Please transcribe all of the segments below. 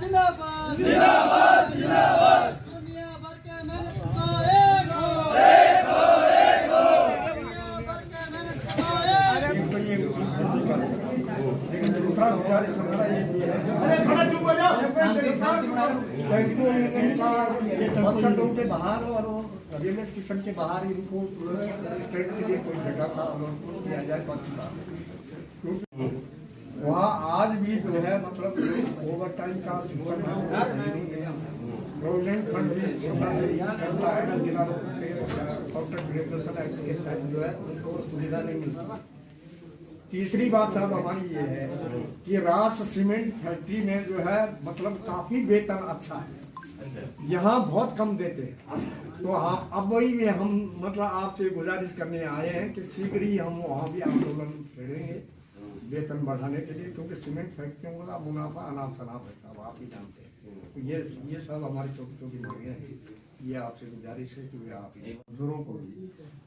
जिंदाबाद जिंदाबाद जिंदाबाद। दुनिया भर के मेहनत को एक हो, दुनिया भर के मेहनत को लेकिन दूसरा गुजारिश हमारा ये भी है, बस स्टैंडों के बाहर और रेलवे स्टेशन के बाहर इनको ट्रेन के लिए कोई जगह था और उनको दिया जाए बस का। वहाँ आज भी जो है मतलब ओवर टाइम का सिस्टम है, प्रोविडेंट फंड भी चलता है, जिला ग्रेजुएशन एक्ट के तहत जो है उनको सुविधा नहीं मिलती। तीसरी बात साहब हमारी ये है कि रास सीमेंट फैक्ट्री में जो है मतलब काफी वेतन अच्छा है, यहाँ बहुत कम देते हैं। तो हाँ, अब वही में हम मतलब आपसे गुजारिश करने आए हैं कि शीघ्र ही हम वहाँ भी आंदोलन छेड़ेंगे वेतन बढ़ाने के लिए, क्योंकि सीमेंट फैक्ट्रियों का मुनाफा अनाप शनाप है साहब, आप ही जानते हैं। तो ये सब हमारी छोटी छोटी मांगे हैं, ये आपसे गुजारिश है कि आप मजदूरों को भी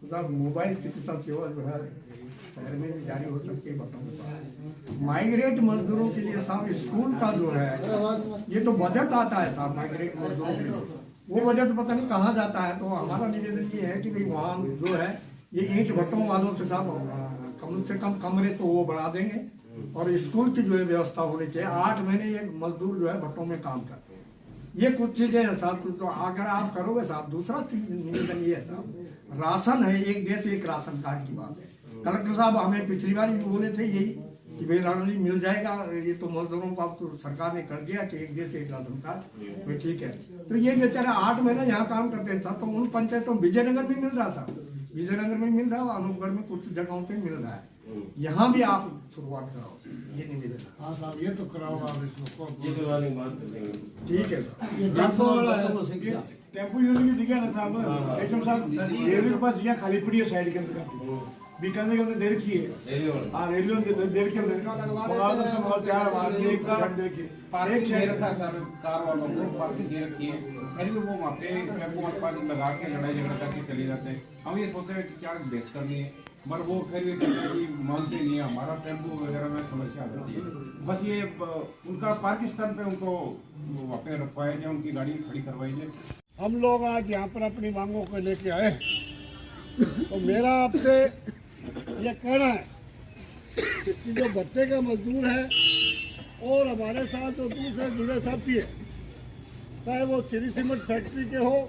साहब मोबाइल चिकित्सा सेवा जो है शहर में भी जारी हो सकती है। बताऊँ माइग्रेट मजदूरों के लिए साहब स्कूल का जो है ये तो बजट आता है साहब माइग्रेट मजदूरों के लिए, वो बजट पता नहीं कहाँ जाता है। तो हमारा निवेदन ये है कि भाई वहाँ जो है ये ईंट भट्टों वालों से साहब कम से कम कमरे तो वो बढ़ा देंगे और स्कूल की जो है व्यवस्था होनी चाहिए। 8 महीने ये मजदूर जो है भट्टों में काम करते हैं। ये कुछ चीजें हैं साहब, तो अगर आप करोगे साहब। दूसरा चीज निवेदन ये है साहब, राशन है, एक देश एक राशन कार्ड की बात है। कलेक्टर साहब हमें पिछली बार भी बोले थे यही कि भाई राशन जी मिल जाएगा, ये तो मजदूरों को अब तो सरकार ने कर दिया कि एक देश एक राशन कार्ड, भाई ठीक है। तो ये बेचारे 8 महीने यहाँ काम करते हैं साहब, तो उन पंचायतों विजयनगर में मिल रहा साहब, विजयनगर में मिल रहा है, अनूपगढ़ में कुछ जगहों पे मिल रहा है। यहाँ भी आप शुरुआत कराओ, ये निवेदन। हाँ साहब ये तो कराओ आप इसको, ठीक है टेम्पो यूनियन की जगह ना साहब, एकदम साहब रेलवे के पास जगह खाली पड़ी है साइड के अंदर, बीकानेर के अंदर दे रखी है। हाँ रेलवे के अंदर दे रखी है, तैयार पार्किंग दे रखा सर, कार वालों को पार्किंग दे रखी है, फिर भी वो वहाँ पे टेम्पो पानी लगा के लड़ाई झगड़ा करके चले जाते हैं। हम ये सोचते हैं कि क्या बहस करनी है, मगर वो फिर भी मानते नहीं है, हमारा टेम्पो वगैरह में समस्या आती है। बस ये उनका पार्किंग स्थान पे उनको वहाँ पे रखवाया जाए, उनकी गाड़ी खड़ी करवाई जाए। हम लोग आज यहाँ पर अपनी मांगों को लेके आए, तो मेरा आपसे ये कहना है कि जो भट्टे का मजदूर है और हमारे साथ जो दूसरे जुड़े साथी है, चाहे वो श्री सीमेंट फैक्ट्री के हो,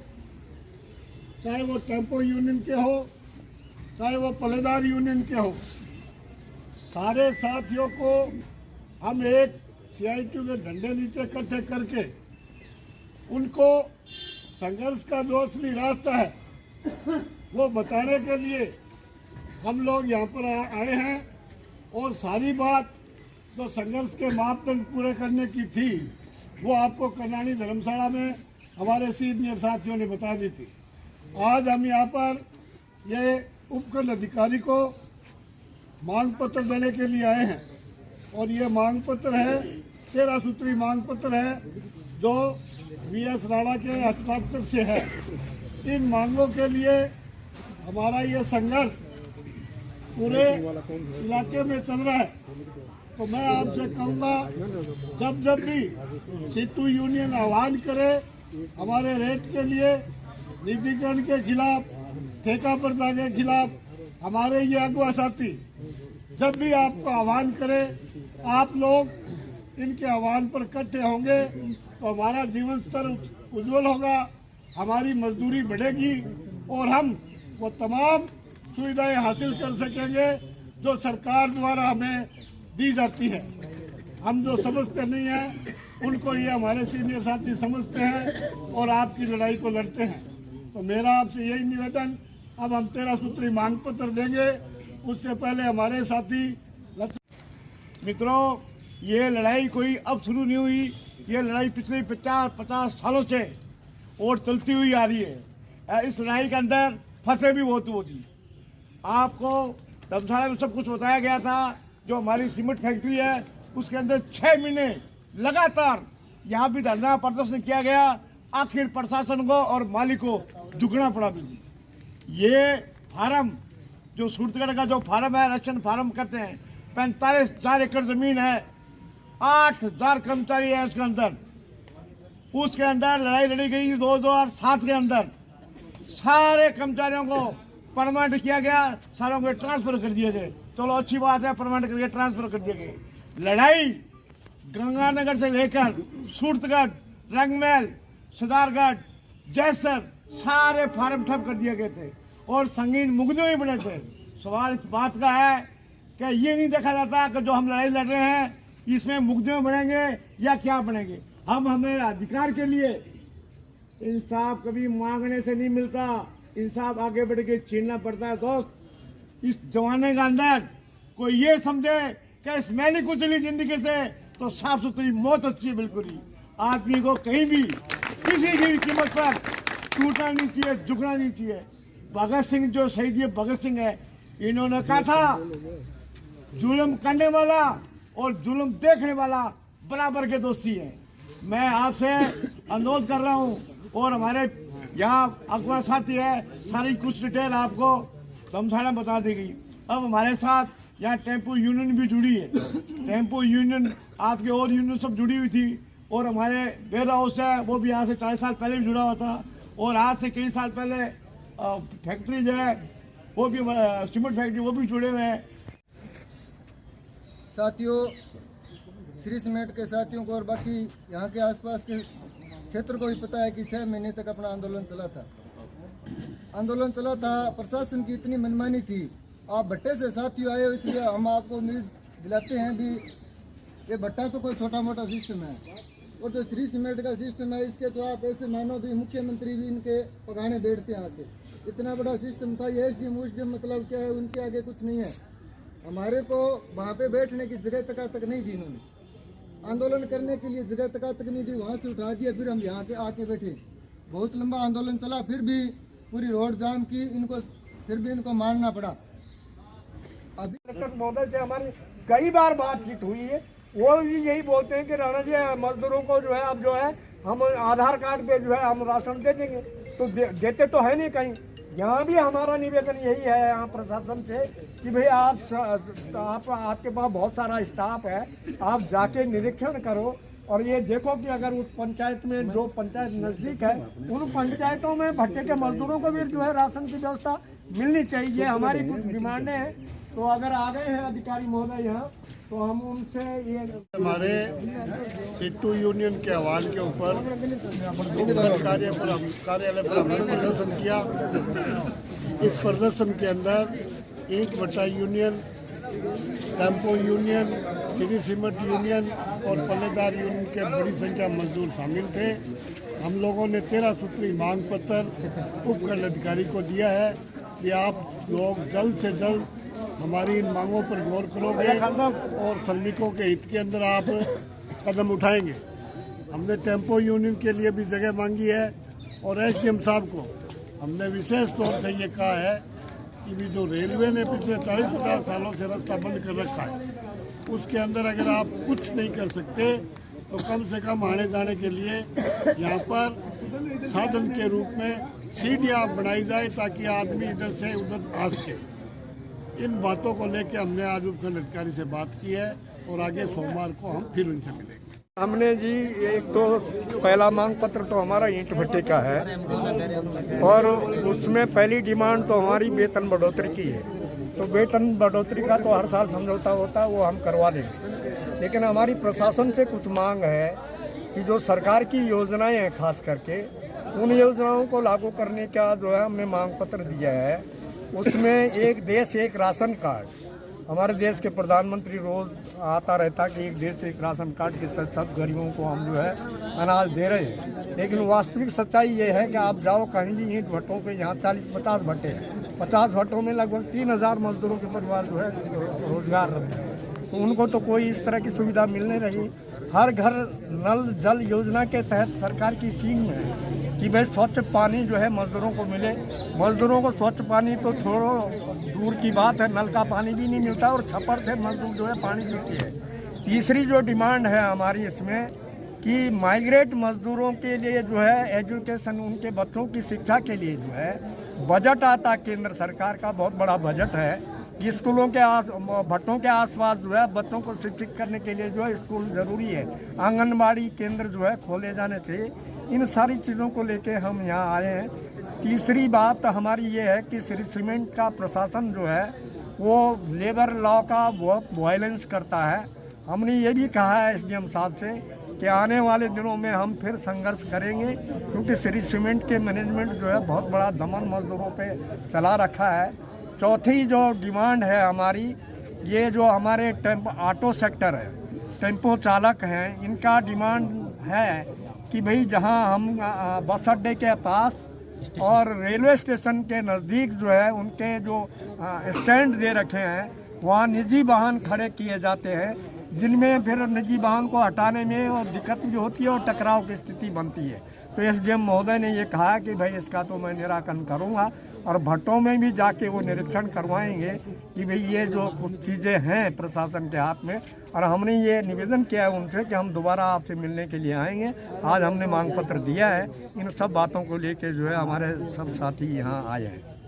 चाहे वो टेम्पो यूनियन के हो, चाहे वो पल्लेदार यूनियन के हो, सारे साथियों को हम एक CITU के झंडे नीचे इकट्ठे करके उनको संघर्ष का जो असली रास्ता है वो बताने के लिए हम लोग यहाँ पर आए हैं। और सारी बात जो संघर्ष के मापदंड पूरे करने की थी वो आपको कर्नाणी धर्मशाला में हमारे सीनियर साथियों ने बता दी थी। आज हम यहाँ पर ये उपखंड अधिकारी को मांग पत्र देने के लिए आए हैं, और ये मांग पत्र है 13 सूत्री मांग पत्र है जो VS राणा के हस्ताक्षर से है। इन मांगों के लिए हमारा ये संघर्ष पूरे इलाके में चल रहा है। तो मैं आपसे कहूँगा जब जब भी CITU यूनियन आह्वान करे हमारे रेट के लिए, निजीकरण के खिलाफ, ठेका प्रथा के खिलाफ, हमारे ये अगुआ साथी जब भी आपको आह्वान करे, आप लोग इनके आह्वान पर इकट्ठे होंगे तो हमारा जीवन स्तर उज्जवल होगा, हमारी मजदूरी बढ़ेगी और हम वो तमाम सुविधाएं हासिल कर सकेंगे जो सरकार द्वारा हमें दी जाती है। हम जो समझते नहीं हैं उनको ये हमारे सीनियर साथी समझते हैं और आपकी लड़ाई को लड़ते हैं। तो मेरा आपसे यही निवेदन, अब हम 13 सूत्री मांग पत्र देंगे, उससे पहले हमारे साथी मित्रों, ये लड़ाई कोई अब शुरू नहीं हुई, ये लड़ाई पिछले 50 सालों से और चलती हुई आ रही है। इस लड़ाई के अंदर फंसे भी बहुत होती। आपको धर्मशाला में सब कुछ बताया गया था। जो हमारी सीमेंट फैक्ट्री है उसके अंदर 6 महीने लगातार यहाँ भी धरना प्रदर्शन किया गया, आखिर प्रशासन को और मालिक को झुकना पड़ा। ये फार्म जो सूरतगढ़ का जो फार्म है, राशन फार्म कहते हैं, 45,000 एकड़ जमीन है, 8,000 कर्मचारी है इसके अंदर, उसके अंदर लड़ाई लड़ी गई 2007 के अंदर। सारे कर्मचारियों को परमानेंट किया गया, सारों को ट्रांसफर कर दिए गए। चलो अच्छी बात है, परमानेंट करके ट्रांसफर कर दिए गए। लड़ाई गंगानगर से लेकर सूरतगढ़, रंगमहल, सदारगढ़, जैसर सारे फार्म ठप कर दिए गए थे और संगीन मुकदमे ही बने थे। सवाल इस बात का है कि ये नहीं देखा जाता कि जो हम लड़ाई लड़ रहे हैं इसमें मुकदमे बनेंगे या क्या बनेंगे। हम हमें अधिकार के लिए इंसाफ कभी मांगने से नहीं मिलता, इंसाफ आगे बढ़ के छीनना पड़ता है। दोस्त, इस जमाने के अंदर कोई ये समझे कि इस मैली कुचली जिंदगी से तो साफ सुथरी मौत अच्छी है। बिल्कुल ही आदमी को कहीं भी किसी की भी कीमत पर टूटना नहीं चाहिए, झुकना नहीं चाहिए। भगत सिंह जो शहीद भगत सिंह है, इन्होंने कहा था जुल्म करने वाला और जुल्म देखने वाला बराबर के दोस्ती है। मैं आपसे अनुरोध कर रहा हूं और हमारे यहाँ अगवा साथी है, सारी कुछ डिटेल आपको धमसाड़ा बता दी गई। अब हमारे साथ यहाँ टेम्पो यूनियन भी जुड़ी है। टेम्पो यूनियन आपके और यूनियन सब जुड़ी हुई थी और हमारे वेयर हाउस है वो भी यहाँ से 40 साल पहले भी जुड़ा हुआ था और आज से कई साल पहले फैक्ट्री जो है वो भी सीमेंट फैक्ट्री वो भी जुड़े हुए हैं। साथियों, श्री सीमेंट के साथियों को और बाकी यहाँ के आसपास के क्षेत्र को भी पता है कि 6 महीने तक अपना आंदोलन चला था। प्रशासन की इतनी मनमानी थी। आप भट्टे से साथियों आए हो, इसलिए हम आपको उम्मीद दिलाते हैं भी ये भट्टा तो कोई छोटा मोटा सिस्टम है और जो श्री सीमेंट का सिस्टम है इसके तो आप ऐसे मानो भी मुख्यमंत्री भी इनके पगाने बैठते हैं आके। इतना बड़ा सिस्टम था। ये एसडीएम मतलब क्या है, उनके आगे कुछ नहीं है। हमारे को वहाँ पे बैठने की जगह तक नहीं दी इन्होंने। आंदोलन करने के लिए जगह तक नहीं दी, वहाँ से उठा दिया, फिर हम यहाँ के आके बैठे। बहुत लंबा आंदोलन चला, फिर भी पूरी रोड जाम की, फिर भी इनको मानना पड़ा। अभी महोदय से हमारी कई बार बातचीत हुई है, वो भी यही बोलते हैं कि राणा जी मजदूरों को जो है अब जो है हम आधार कार्ड पे जो है हम राशन दे देंगे, तो देते तो है नहीं कहीं। यहाँ भी हमारा निवेदन यही है यहाँ प्रशासन से कि भाई आपके पास बहुत सारा स्टाफ है, आप जाके निरीक्षण करो और ये देखो कि अगर उस पंचायत में जो पंचायत नज़दीक है उन पंचायतों में भट्टे के मजदूरों को भी जो है राशन की व्यवस्था मिलनी चाहिए। हमारी कुछ डिमांडें हैं, तो अगर आ गए हैं अधिकारी महोदय यहाँ तो हम उनसे ये हमारे टिट्टू यूनियन के आह्वान के ऊपर कार्यालय पर हमने प्रदर्शन किया। इस प्रदर्शन के अंदर ईंट भट्टा union, tempo union, Shri cement union और पल्लेदार यूनियन के बड़ी संख्या मजदूर शामिल थे। हम लोगों ने 13 सूत्री मांग पत्र उपखंड अधिकारी को दिया है कि आप लोग जल्द से जल्द हमारी इन मांगों पर गौर करोगे और श्रमिकों के हित के अंदर आप कदम उठाएंगे। हमने टेम्पो यूनियन के लिए भी जगह मांगी है और एसडीएम साहब को हमने विशेष तौर से ये कहा है कि भी जो रेलवे ने पिछले 40-50 सालों से रास्ता बंद कर रखा है, उसके अंदर अगर आप कुछ नहीं कर सकते तो कम से कम आने जाने के लिए यहाँ पर साधन के रूप में सीढ़ियाँ बनाई जाए ताकि आदमी इधर से उधर आ सके। इन बातों को लेकर हमने आज उपखंड अधिकारी से बात की है और आगे सोमवार को हम फिर उनसे मिलेंगे। हमने जी एक तो पहला मांग पत्र तो हमारा ईंट भट्टे का है और उसमें पहली डिमांड तो हमारी वेतन बढ़ोतरी की है। तो वेतन बढ़ोतरी का तो हर साल समझौता होता है, वो हम करवा देंगे। लेकिन हमारी प्रशासन से कुछ मांग है कि जो सरकार की योजनाएं हैं खास करके उन योजनाओं को लागू करने का जो है हमने मांग पत्र दिया है। उसमें एक देश एक राशन कार्ड, हमारे देश के प्रधानमंत्री रोज आता रहता कि एक देश एक राशन कार्ड के साथ सब गरीबों को हम जो है अनाज दे रहे हैं। लेकिन वास्तविक सच्चाई ये है कि आप जाओ कहीं भी ईंट भट्टों पे, यहाँ 40-50 भट्टे हैं, 50 भट्टों में लगभग 3000 मजदूरों के परिवार जो है रोजगार रखते हैं। तो उनको तो कोई इस तरह की सुविधा मिल नहीं रही। हर घर नल जल योजना के तहत सरकार की स्कीम है कि भाई स्वच्छ पानी जो है मजदूरों को मिले। मजदूरों को स्वच्छ पानी तो छोड़ो, दूर की बात है, नल का पानी भी नहीं मिलता और छप्पर से मजदूर जो है पानी पीते हैं। तीसरी जो डिमांड है हमारी इसमें कि माइग्रेट मजदूरों के लिए जो है एजुकेशन, उनके बच्चों की शिक्षा के लिए जो है बजट आता, केंद्र सरकार का बहुत बड़ा बजट है कि स्कूलों के भट्टों के आसपास जो है बच्चों को शिक्षित करने के लिए जो है स्कूल ज़रूरी है, आंगनबाड़ी केंद्र जो है खोले जाने चाहिए। इन सारी चीज़ों को लेके हम यहाँ आए हैं। तीसरी बात हमारी ये है कि श्री सीमेंट का प्रशासन जो है वो लेबर लॉ का बहुत वायलेंस करता है। हमने ये भी कहा है एसडीएम साहब से कि आने वाले दिनों में हम फिर संघर्ष करेंगे, क्योंकि श्री सीमेंट के मैनेजमेंट जो है बहुत बड़ा दमन मजदूरों पे चला रखा है। चौथी जो डिमांड है हमारी, ये जो हमारे ऑटो सेक्टर है, टेम्पो चालक हैं, इनका डिमांड है कि भाई जहां हम बस अड्डे के पास और रेलवे स्टेशन के नज़दीक जो है उनके जो स्टैंड दे रखे हैं वहाँ निजी वाहन खड़े किए जाते हैं, जिनमें फिर निजी वाहन को हटाने में और दिक्कत भी होती है और टकराव की स्थिति बनती है। तो एसडीएम महोदय ने ये कहा कि भाई इसका तो मैं निराकरण करूँगा और भट्टों में भी जाके वो निरीक्षण करवाएंगे कि भाई ये जो कुछ चीज़ें हैं प्रशासन के हाथ में। और हमने ये निवेदन किया है उनसे कि हम दोबारा आपसे मिलने के लिए आएंगे। आज हमने मांग पत्र दिया है। इन सब बातों को लेके जो है हमारे सब साथी यहाँ आए हैं।